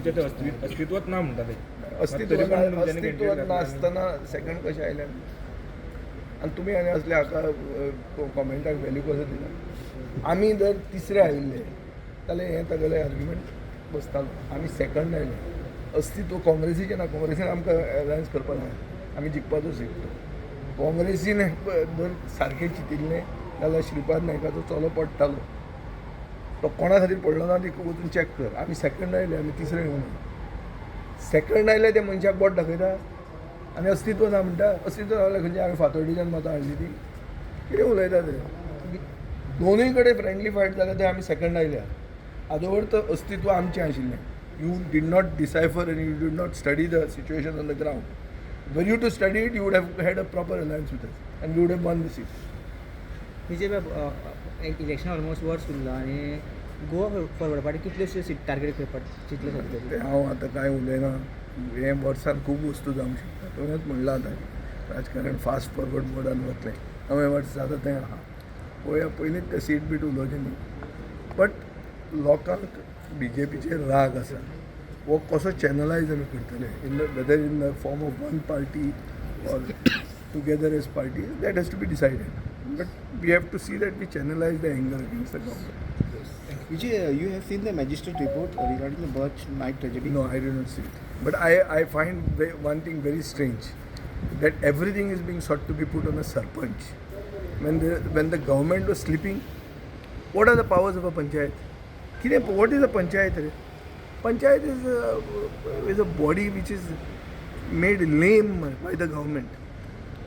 तुमच्या ते अस्तित्वात ना म्हणटा ते अस्तित्वात नासतना सेकंड कशें आयल्यान आनी तुमी आनी असले हाका कॉमेंटाक व्हॅल्यू कसो दिना. आमी जर तिसरे आयिल्ले जाल्यार हें तागेलें आर्ग्युमेंट बसतालो. आमी सेकंड आयले. अस्तित्व काँग्रेसीचें ना. काँग्रेसीन आमकां एलायन्स करपाक ना. आमी जिखपाचो शिकतो. काँग्रेसीन जर सारकें चिंतिल्लें जाल्यार श्रीपाद नायकाचो चलो पडटालो. तो कोणा खातीर पडलो ना ती वचून चॅक कर. आमी सेकंड आयले. आमी तिसरे येवना. सेकंड आयले ते मनशाक बोट दाखयता आनी अस्तित्व ना म्हणटा. अस्तित्व नाल्यार खंयची आमी फातोर्डेच्यान मतां हाडली ती कितें उलयता ते. दोनूय कडेन फ्रेंडली फायट जाल्यार ते आमी सेकंड आयल्या. आदोवर तर अस्तित्व आमचें आशिल्लें. You did not decipher and you did not study the situation on the ground. Were you to study it you would have had a proper alliance with us and you would have won the seat. Election almost वर्स उरलां आनी Goa forward party कितलेशे seat target करपाक चिंतले सध्या? हांव आतां कांय उलयना. हे वर्सान खूब वस्तू जावंक शकता. तुवेंच म्हणलां आतां राजकारण फास्ट फॉरवर्ड मोडान वतलें. 9 वर्स जाता तें आहा. पळोवया पयलींच तें सीट बीट उलोवचें न्ही. बट लोकांक BJPचेर राग आसा. वो कसो चॅनलायज आमी करतले in the whether in the form of one party or together as party that has to be decided. But we have to see that we channelise the anger against the government. Vijay, you have seen the magistrate report regarding the Birch night tragedy? No, I did not see it. But I find one thing very strange, that everything is being sought to be put on a sarpanch. When the government was sleeping, what are the powers of a panchayat? What is a panchayat? Panchayat is a body which is made lame by the government,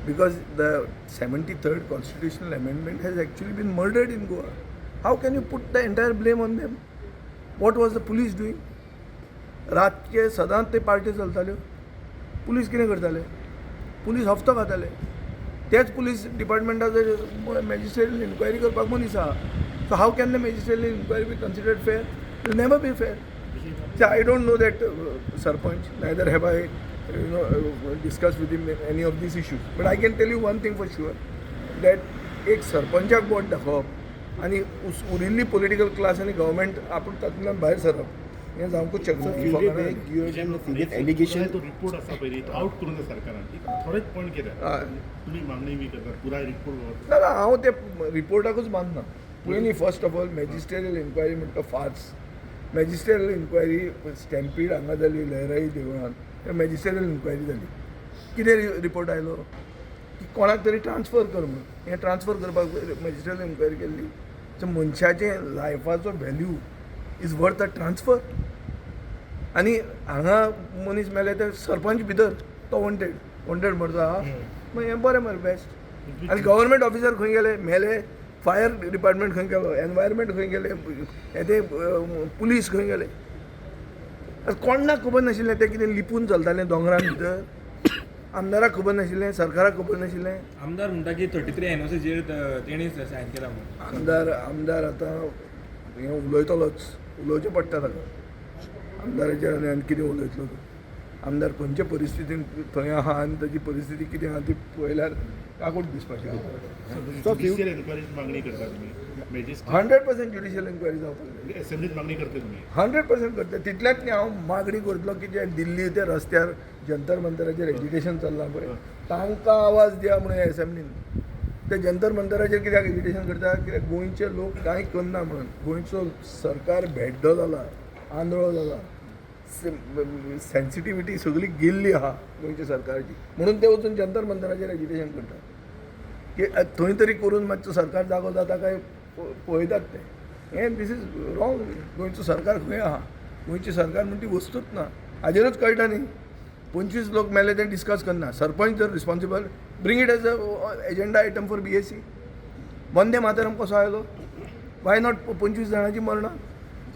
because the 73rd constitutional amendment has actually been murdered in Goa. How can you put the entire blame on them? What was the police doing? रातचे सदांच ते party चलताल्यो. Police कितें करताले? Police हफ्तो खाताले. तेच police डिपार्टमेंटाचो magistrate inquiry करपाक मनीस आहा. So how can the magistrate inquiry be considered fair? It will never be fair. So I don't know that Sarpanch, neither have I discussed with him any of these issues. But I can tell you one thing for sure, that एक सरपंचाक बोट दाखोवप आनी उरिल्ली political class आनी government आपूण तातूंतल्यान भायर सरप हें जावंकूच शकना. एलिगेशन तो रिपोर्ट आसा पळय तो आउट करून सरकारान थोडेच पॉयंट केल्या. तुमी मागणी बी करतात पुराय रिपोर्ट. ना हांव ते रिपोर्टाकूच मानना. पयलीं फर्स्ट ऑफ ऑल मॅजिस्ट्रेरियल इन्क्वायरी म्हणटा फार्स. मॅजिस्ट्रेरियल इन्क्वायरी स्टॅम्पीड हांगा जाली लहराई देवळान. ते मॅजिस्ट्रेरियल इन्क्वायरी जाली. कितें रिपोर्ट आयलो की कोणाक तरी ट्रान्सफर कर म्हणून. हें ट्रान्सफर करपाक मॅजिस्ट्रेरियल इन्क्वायरी केल्ली. सो मनशाचें लायफाचो value is worth a transfer. आनी हांगा मनीस मेले ते सरपंच भितर तो वॉन्टेड मरता आहा. मागीर हें बरें मरे बेस्ट. आनी गव्हर्मेंट ऑफिसर खंय गेले मेले. फायर डिपार्टमेंट खंय गेलो. एनवायरमेंट खंय गेले. हे ते पुलीस खंय गेले. कोणाक खबर नाशिल्लें ते कितें लिपून चलतालें दोंगरां भितर. आमदाराक खबर नाशिल्लें. सरकाराक खबर नाशिल्लें. आमदार म्हणटा की 33 NOCचेर तेणी सायन केला म्हणून. आमदार आतां हें उलयतलोच. उलोवचें पडटा ताका. आमदाराचेर आनी कितें उलयतलो तो. आमदार खंयचे परिस्थितीन थंय आहा आनी ताची परिस्थिती कितें आहा ती पळयल्यार काकूट दिसपाचें. ज्युडिशियल इन्क्वायरीची मागणी करता तुमी? मॅजिस्ट्रेट 100% ज्युडिशियल इन्क्वायरी जावपाक जाय. असेंब्लीत मागणी करता तुमी? 100% करता. तितल्याच न्ही हांव मागणी करतलो की जे दिल्ली ते रस्त्यार जंतर मंतराचेर एजिटेशन चल्लां पळय तांकां आवाज दिया म्हणून एसेंब्लीन. ते जंतर मंतराचेर कित्याक एजिटेशन करता? कित्याक गोंयचे लोक कांय करना म्हणून. गोंयचो सरकार भेड्डो जाला. आंधळो जाला. सेन्सिटिविटी सगळी गेल्ली आहा गोंयच्या सरकाराची. म्हणून ते वचून जंतर मंतराचेर एजिटेशन करतात की थंय तरी करून मातसो सरकार जागो जाता काय पळयतात ते. हें दीस इज रॉंग. गोंयचो सरकार खंय आहा? गोंयची सरकार म्हणटा ती वस्तूच ना. हाजेरूच कळटा न्ही. 25 लोक मेले ते डिस्कस करना. सरपंच जर responsible bring it as a agenda item for BSc. Vande Mataram कसो आयलो? वाय नॉट 25 जाणांची मरणां?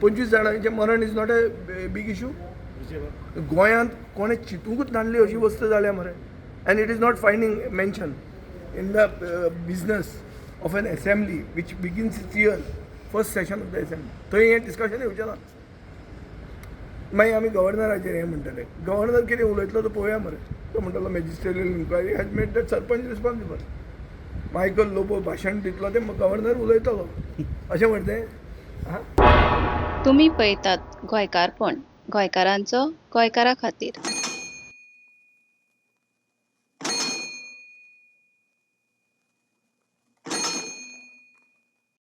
25 जाणांचें मरण is not a big issue. गोंयांत कोणें चिंतूंकूच नासली अशी वस्त जाल्या मरे. And it is not finding mention in the business of an assembly which begins its year first session of the assembly. थंय हें डिस्कशन येवचें ना. मागीर आमी गव्हर्नराचेर हें म्हणटले. गव्हर्नर कितें उलयतलो तो पळोवया मरे. तो म्हणटलो magisterial inquiry has made that sarpanch responsible. Michael Lobo भाशण दितलो ते गव्हर्नर उलयतलो अशें म्हणटें. तुम्ही पळयतात गोंयकारपण. गोंयकारांचो गोंयकारा खातीर.